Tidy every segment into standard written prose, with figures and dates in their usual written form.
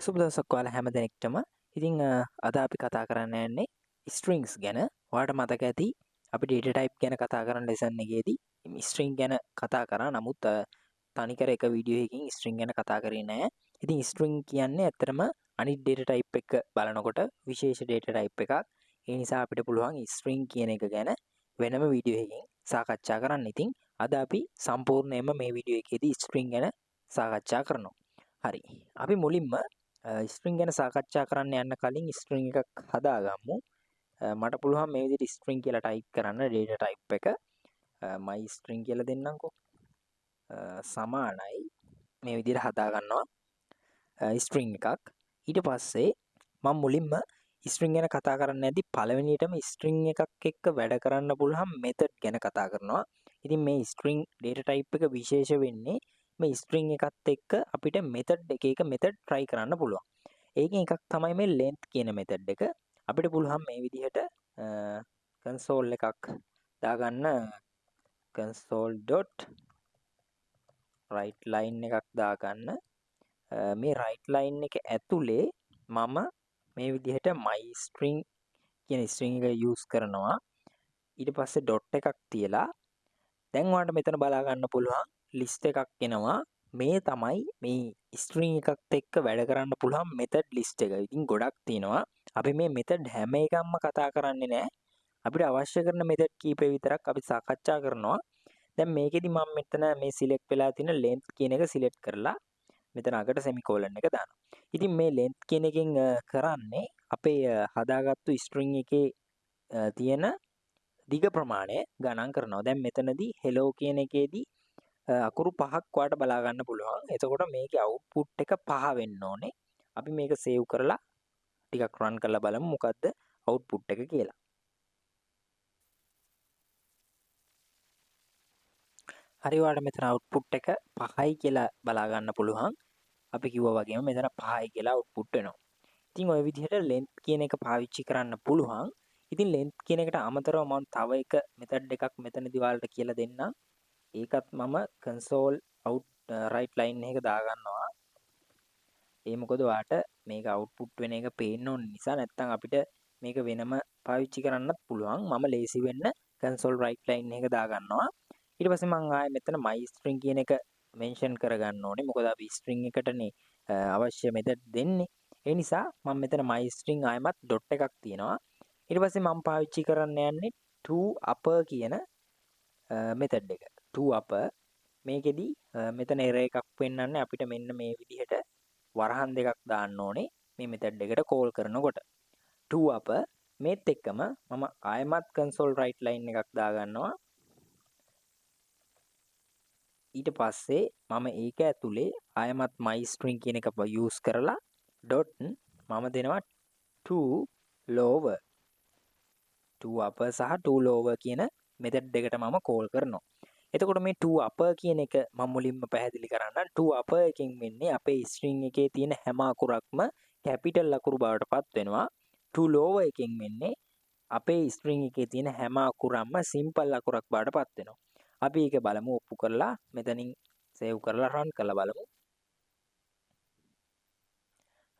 සුබ දවසක් ඔයාලා හැම දෙනෙක්ටම. ඉතින් අද අපි කතා කරන්න යන්නේ ස්ට්‍රින්ග්ස් ගැන. ඔයාලට මතක ඇති අපි ඩේටා ටයිප් ගැන කතා කරන ලෙසන් එකේදී ස්ට්‍රින්ග් ගැන කතා කරා. නමුත් තනිකර එක වීඩියෝ එකකින් ස්ට්‍රින්ග් ගැන කතා කරේ නෑ. ඉතින් ස්ට්‍රින්ග් කියන්නේ ඇත්තටම අනිත් ඩේටා ටයිප් එක බලනකොට විශේෂ ඩේටා ටයිප් එකක්. ඒ නිසා අපිට පුළුවන් ස්ට්‍රින්ග් කියන එක ගැන වෙනම වීඩියෝ එකකින් සාකච්ඡා කරන්න. ඉතින් අද අපි සම්පූර්ණයෙන්ම මේ වීඩියෝ එකේදී ස්ට්‍රින්ග් ගැන සාකච්ඡා කරනවා. හරි. අපි මුලින්ම ස්ට්‍රින්ග් ගැන සාකච්ඡා කරන්න යන්න කලින් ස්ට්‍රින්ග් එකක් හදාගමු. මට පුළුවන් මේ විදිහට ස්ට්‍රින්ග් කියලා ටයිප් කරන්න ඩේටා ටයිප් එක. my string කියලා දෙන්නම්කෝ. සමානයි මේ විදිහට හදාගන්නවා ස්ට්‍රින්ග් එකක්. ඊට පස්සේ මම මුලින්ම ස්ට්‍රින්ග් ගැන කතා කරන්න ඇති පළවෙනියටම ස්ට්‍රින්ග් එකක් එක්ක වැඩ කරන්න පුළුවන් මෙතඩ් ගැන කතා කරනවා. ඉතින් මේ ස්ට්‍රින්ග් ඩේටා ටයිප් එක විශේෂ වෙන්නේ මේ ස්ට්‍රින්ග් එකත් එක්ක අපිට මෙතඩ් එක මෙතඩ් try කරන්න පුළුවන්. ඒකෙන් එකක් තමයි මේ length කියන මෙතඩ් එක. අපිට පුළුවන් මේ විදිහට console එකක් දාගන්න console.writeLine එකක් දාගන්න. මේ writeLine එක ඇතුලේ මම මේ විදිහට my string කියන string එක use කරනවා. ඊට පස්සේ dot එකක් තියලා දැන් ඔයාලට මෙතන බලා ගන්න පුළුවන් list එකක් එනවා. මේ තමයි මේ string එකත් එක්ක වැඩ කරන්න පුළුවන් method list එක. ඉතින් ගොඩක් තියෙනවා. අපි මේ method හැම එකක්ම කතා කරන්නේ නැහැ. අපිට අවශ්‍ය කරන method කීපය විතරක් අපි සාකච්ඡා කරනවා. දැන් මේකෙදි මම මෙතන මේ select වෙලා තියෙන length කියන එක select කරලා මෙතන අගට semicolon එක දානවා. ඉතින් මේ length කියන එකෙන් කරන්නේ අපේ හදාගත්තු string එකේ තියෙන දිග ප්‍රමාණය ගණන් කරනවා. දැන් මෙතනදී hello කියන එකේදී අකුරු 5ක් ඔයාලට බලා ගන්න පුළුවන්. එතකොට මේකේ output එක 5 වෙන්න ඕනේ. අපි මේක save කරලා ටිකක් run කරලා බලමු මොකද්ද output එක කියලා. හරි ඔයාලට මෙතන output එක 5යි කියලා බලා ගන්න පුළුවන්. අපි කිව්වා වගේම මෙතන 5යි කියලා output වෙනවා. ඉතින් ওই විදිහට length කියන එක පාවිච්චි කරන්න පුළුවන්. ඉතින් length කියන එකට අමතරව මම තව එක method එකක් මෙතනදී ඔයාලට කියලා දෙන්නම්. ඒකත් මම console out writeLine එක දාගන්නවා. ඒ මොකද ඔයාලට මේක output වෙන එක පේන්න ඕන නිසා. නැත්නම් අපිට මේක වෙනම පාවිච්චි කරන්නත් පුළුවන්. මම ලේසි වෙන්න console writeLine එක දාගන්නවා. ඊට පස්සේ මම ආයේ මෙතන my string කියන එක මෙන්ෂන් කරගන්න ඕනේ. මොකද අපි string එකටනේ අවශ්‍ය method දෙන්නේ. ඒ නිසා මම මෙතන my string ආයමත් dot එකක් තියෙනවා. ඊට පස්සේ මම පාවිච්චි කරන්න යන්නේ to upper කියන method එක. to upper මේකෙදි මෙතන error එකක් පෙන්වන්නේ අපිට මෙන්න මේ විදිහට වරහන් දෙකක් දාන්න ඕනේ මේ method එකට call කරනකොට. to upper මේත් එක්කම මම ආයමත් console writeLine එකක් දාගන්නවා. ඊට පස්සේ මම ඒක ඇතුලේ ආයමත් my string කියන එක use කරලා dot මම දෙනවා to lower to upper සහ to lower කියන method දෙකට මම call කරනවා. එතකොට මේ to upper කියන එක මම මුලින්ම පැහැදිලි කරන්න. to upper එකෙන් වෙන්නේ අපේ string එකේ තියෙන හැම අකුරක්ම capital අකුරු බවට පත් වෙනවා. to lower එකෙන් වෙන්නේ අපේ string එකේ තියෙන හැම අකුරක්ම simple අකුරක් බවට පත් වෙනවා. අපි ඒක බලමු ඔප්පු කරලා මෙතනින් save කරලා run කරලා බලමු.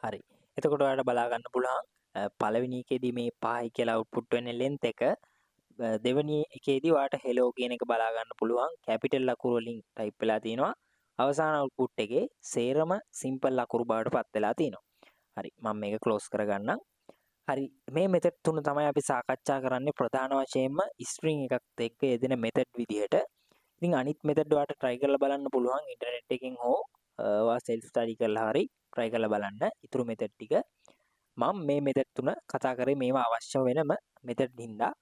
හරි. එතකොට ඔයාලට බලා ගන්න පුළුවන් පළවෙනි එකේදී මේ 5යි කියලා output වෙන්නේ length එක. දෙවෙනි එකේදී ඔයාලට hello කියන එක බලා ගන්න පුළුවන් capital අකුරු වලින් type වෙලා තියෙනවා. අවසාන output එකේ සේරම simple අකුරු බවට පත් වෙලා තියෙනවා. හරි. මම මේක close කරගන්නම්. හරි. මේ method තුන තමයි අපි සාකච්ඡා කරන්නේ ප්‍රධාන වශයෙන්ම string එකත් එක්ක යෙදෙන method විදිහට. ඉතින් අනිත් method ඔයාලට try කරලා බලන්න පුළුවන් ඉන්ටර්නෙට් එකෙන් හෝ ඔයා self study කරලා හරි try කරලා බලන්න. ඊතුරු method ටික මම මේ method තුන කතා කරේ මේවා අවශ්‍ය වෙනම method හින්දා.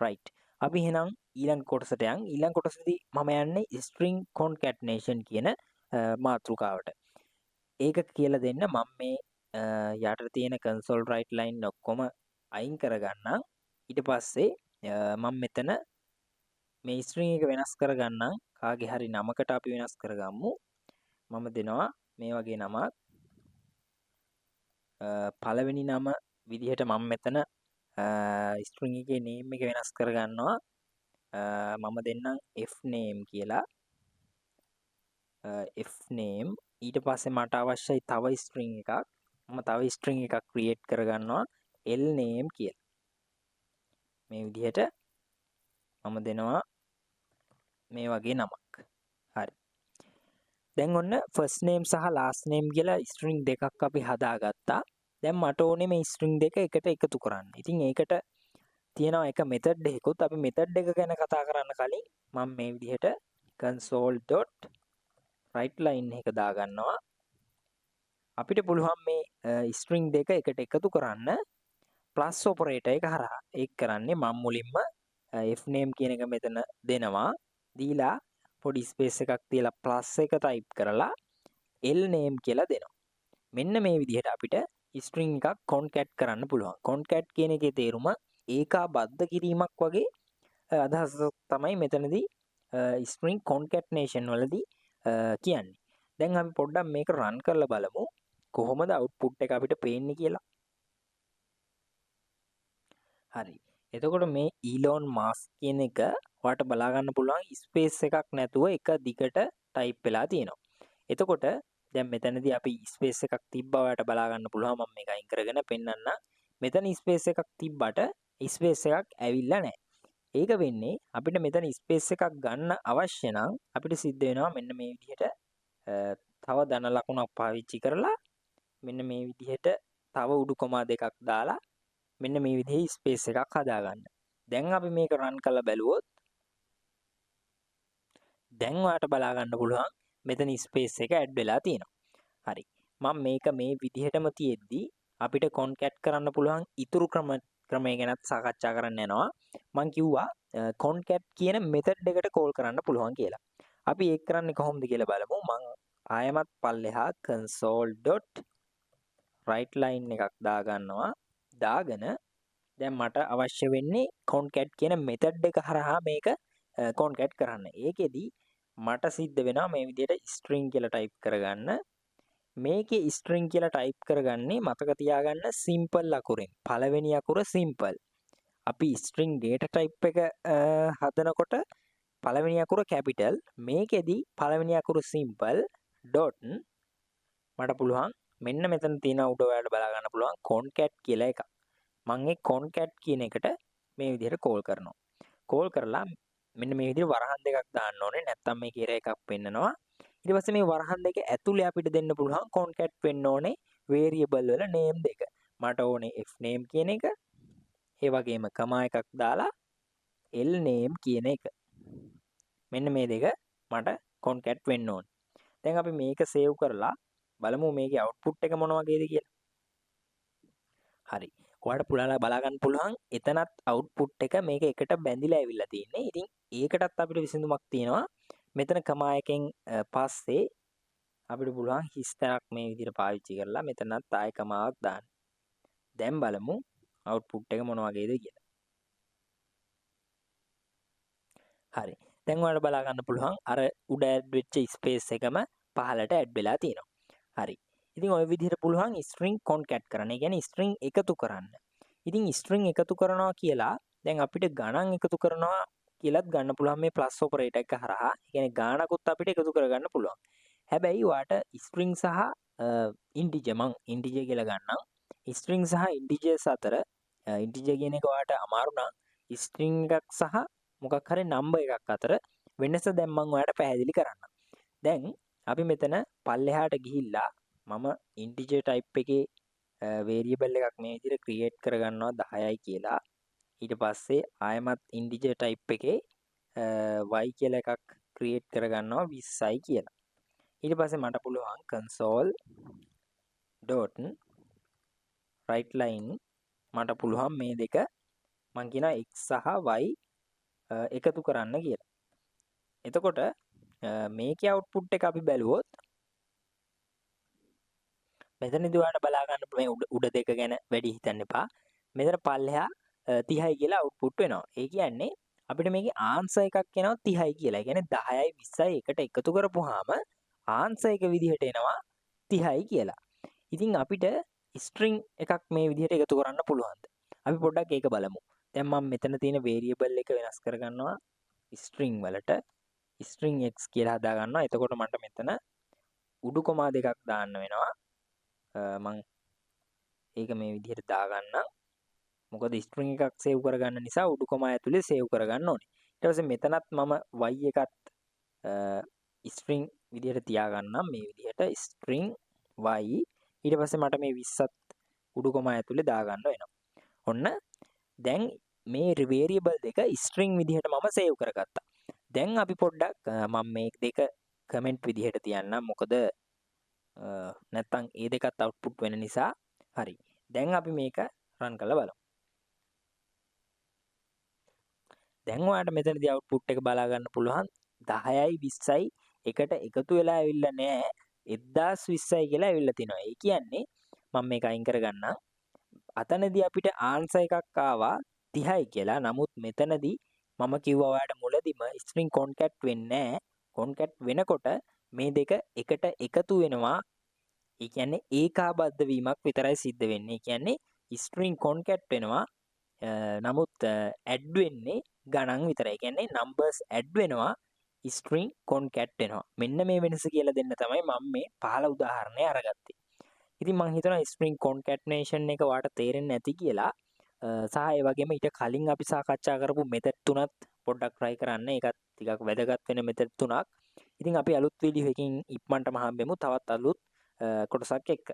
right. අපි එහෙනම් ඊළඟ කොටසට යන්. ඊළඟ කොටසේදී මම යන්නේ string concatenation කියන මාතෘකාවට. ඒක කියලා දෙන්න මම මේ යට තියෙන console writeLine ඔක්කොම අයින් කරගන්නම්. ඊට පස්සේ මම මෙතන මේ string එක වෙනස් කරගන්නම්. කාගේ හරි නමකට අපි වෙනස් කරගමු. මම දෙනවා මේ වගේ නමක්. පළවෙනි නම විදිහට මම මෙතන string එකේ name එක වෙනස් කරගන්නවා. මම දෙන්නම් f name කියලා. f name ඊට පස්සේ මට අවශ්‍යයි තව string එකක්. මම තව string එකක් create කරගන්නවා lname කියලා. මේ විදිහට මම දෙනවා මේ වගේ නමක්. හරි. දැන් ඔන්න first name සහ last name කියලා string දෙකක් අපි හදාගත්තා. දැන් මට ඕනේ මේ string දෙක එකට එකතු කරන්න. ඉතින් ඒකට තියෙනවා එක method එකකුත්. අපි method එක ගැන කතා කරන්න කලින් මම මේ විදිහට console.writeLine එක දාගන්නවා. අපිට පුළුවන් මේ string දෙක එකට එකතු කරන්න plus operator එක හරහා. ඒක කරන්නේ මම මුලින්ම fname කියන එක මෙතන දෙනවා. දීලා පොඩි ස්පේස් එකක් තියලා plus එක type කරලා lname කියලා දෙනවා. මෙන්න මේ විදිහට අපිට string එකක් concat කරන්න පුළුවන්. concat කියන එකේ තේරුම ඒකාබද්ධ කිරීමක් වගේ අදහසක් තමයි මෙතනදී string concatenation වලදී කියන්නේ. දැන් අපි පොඩ්ඩක් මේක run කරලා බලමු. කොහොමද output එක අපිට පේන්නේ කියලා. හරි. එතකොට මේ elon mask කියන එක ඔයාලට බලා ගන්න පුළුවන් ස්පේස් එකක් නැතුව එක දිගට ටයිප් වෙලා තියෙනවා. එතකොට දැන් මෙතනදී අපි ස්පේස් එකක් තිබ්බා ඔයාලට බලා ගන්න පුළුවන්. මම මේක අයින් කරගෙන පෙන්නන්න. මෙතන ස්පේස් එකක් තිබ්බට ස්පේස් එකක් ඇවිල්ලා නැහැ. ඒක වෙන්නේ අපිට මෙතන ස්පේස් එකක් ගන්න අවශ්‍ය නම් අපිට සිද්ධ වෙනවා මෙන්න මේ විදිහට තව ධන ලකුණක් පාවිච්චි කරලා මෙන්න මේ විදිහට තව උඩු කොමා දෙකක් දාලා මෙන්න මේ විදිහේ ස්පේස් එකක් හදාගන්න. දැන් අපි මේක රන් කරලා බැලුවොත් දැන් ඔයාලට බලා ගන්න පුළුවන් මෙතන ස්පේස් එක ඇඩ් වෙලා තියෙනවා. හරි. මම මේක මේ විදිහටම තියෙද්දි අපිට concat කරන්න පුළුවන් ඉතුරු ක්‍රමය ගැනත් සාකච්ඡා කරන්න යනවා. මම කිව්වා concat කියන method එකට call කරන්න පුළුවන් කියලා. අපි ඒක කරන්නේ කොහොමද කියලා බලමු. මම ආයමත් පල්ලෙහා console.writeLine එකක් දාගන්නවා. දාගෙන දැන් මට අවශ්‍ය වෙන්නේ concat කියන method එක හරහා මේක concat කරන්න. ඒකෙදි මට සිද්ධ වෙනවා මේ විදිහට string කියලා type කරගන්න. මේකේ string කියලා type කරගන්නේ මතක තියාගන්න simple අකුරෙන්. පළවෙනි අකුර simple. අපි string data type එක හදනකොට පළවෙනි අකුර capital. මේකෙදි පළවෙනි අකුර simple dot මට පුළුවන් මෙන්න මෙතන තියෙන උඩ ඔයාලට බලා ගන්න පුළුවන් concat කියලා එකක්. මම ඒ concat කියන එකට මේ විදිහට call කරනවා. call කරලා මෙන්න මේ විදිහට වරහන් දෙකක් දාන්න ඕනේ. නැත්තම් මේක error එකක් පෙන්නනවා. ඊට පස්සේ මේ වරහන් දෙක ඇතුලේ අපිට දෙන්න පුළුවන් concat වෙන්න ඕනේ variable වල name දෙක. මට ඕනේ fname කියන එක. ඒ වගේම කමා එකක් දාලා lname කියන එක. මෙන්න මේ දෙක මට concat වෙන්න ඕනේ. දැන් අපි මේක save කරලා බලමු මේකේ output එක මොන වගේද කියලා. හරි. ඔයාලට බලා ගන්න පුළුවන් එතනත් output එක මේක එකට බැඳිලා ඇවිල්ලා තියෙන්නේ. ඉතින් ඒකටත් අපිට විසඳුමක් තියෙනවා. මෙතන කමා එකෙන් පස්සේ අපිට පුළුවන් හිස් තැනක් මේ විදිහට පාවිච්චි කරලා මෙතනත් ආයෙ කමාවක් දාන්න. දැන් බලමු output එක මොන වගේද කියලා. හරි. දැන් ඔයාලට බලා ගන්න පුළුවන් අර උඩ ඇඩ් වෙච්ච ස්පේස් එකම පහළට ඇඩ් වෙලා තියෙනවා. හරි. ඉතින් ওই විදිහට පුළුවන් string concat කරන්න. ඒ කියන්නේ string එකතු කරන්න. ඉතින් string එකතු කරනවා කියලා දැන් අපිට ගණන් එකතු කරනවා කියලාත් ගන්න පුළුවන් මේ plus operator එක හරහා. ඒ කියන්නේ ගානකුත් අපිට එකතු කරගන්න පුළුවන්. හැබැයි ඔයාට string සහ integer මං integer කියලා ගන්නම්. string සහ integers අතර integer කියන එක ඔයාට අමාරු නම් string එකක් සහ මොකක් හරි number එකක් අතර වෙනස දැන් මම ඔයාලට පැහැදිලි කරන්නම්. දැන් අපි මෙතන පල්ලෙහාට ගිහිල්ලා මම integer type එකේ variable එකක් මේ විදිහට create කරගන්නවා 10යි කියලා. ඊට පස්සේ ආයමත් integer type එකේ y කියලා එකක් create කරගන්නවා 20යි කියලා. ඊට පස්සේ මට පුළුවන් console.writeLine මට පුළුවන් මේ දෙක මං කියනවා x සහ y එකතු කරන්න කියලා. එතකොට මේකේ output එක අපි බැලුවොත් මෙතනදී ඔයාලට බලා ගන්න මේ උඩ දෙක ගැන වැඩි හිතන්න එපා. මෙතන පල්ලෙහා 30යි කියලා output වෙනවා. ඒ කියන්නේ අපිට මේකේ answer එකක් එනවා 30යි කියලා. ඒ කියන්නේ 10යි 20යි එකට එකතු කරපුවාම answer එක විදිහට එනවා 30යි කියලා. ඉතින් අපිට string එකක් මේ විදිහට එකතු කරන්න පුළුවන්ද? අපි පොඩ්ඩක් ඒක බලමු. දැන් මම මෙතන තියෙන variable එක වෙනස් කරගන්නවා string වලට string x කියලා හදා ගන්නවා. එතකොට මට මෙතන උඩු කොමා දෙකක් දාන්න වෙනවා. මං ඒක මේ විදිහට දාගන්න. මොකද string එකක් save කරගන්න නිසා උඩු කොමා ඇතුලේ save කරගන්න ඕනේ. ඊට පස්සේ මෙතනත් මම y එකත් string විදිහට තියාගන්නම් මේ විදිහට string y. ඊට පස්සේ මට මේ 20ත් උඩු කොමා ඇතුලේ දාගන්න වෙනවා. ඔන්න දැන් මේ variable දෙක string විදිහට මම save කරගත්තා. දැන් අපි පොඩ්ඩක් මම මේ දෙක comment විදිහට තියන්නම්. මොකද නැත්තම් ඒ දෙකත් output වෙන නිසා. හරි. දැන් අපි මේක run කරලා බලමු. දැන් ඔයාලට මෙතනදී output එක බලා ගන්න පුළුවන් 10යි 20යි එකට එකතු වෙලා ඇවිල්ලා නැහැ 1020යි කියලා ඇවිල්ලා තිනවා. ඒ කියන්නේ මම මේක අයින් කරගන්නම්. අතනදී අපිට answer එකක් ආවා 30යි කියලා. නමුත් මෙතනදී මම කිව්වා ඔයාලට මුලදීම string concat වෙන්නේ නැහැ. concat වෙනකොට මේ දෙක එකට එකතු වෙනවා. ඒ කියන්නේ ඒකාබද්ධ වීමක් විතරයි සිද්ධ වෙන්නේ. ඒ කියන්නේ string concat වෙනවා. නමුත් add වෙන්නේ ගණන් විතරයි. ඒ කියන්නේ numbers add වෙනවා string concat වෙනවා. මෙන්න මේ වෙනස කියලා දෙන්න තමයි මම මේ 15 උදාහරණය අරගත්තේ. ඉතින් මම හිතනවා string concatenation එක ඔයාලට තේරෙන්නේ නැති කියලා. සහ ඒ වගේම ඊට කලින් අපි සාකච්ඡා කරපු method තුනත් පොඩ්ඩක් try කරන්න. ඒකත් ටිකක් වැදගත් වෙන method තුනක්. ඉතින් අපි අලුත් වීඩියෝ එකකින් ඉක්මනටම හම්බෙමු තවත් අලුත් කොටසක් එක්ක.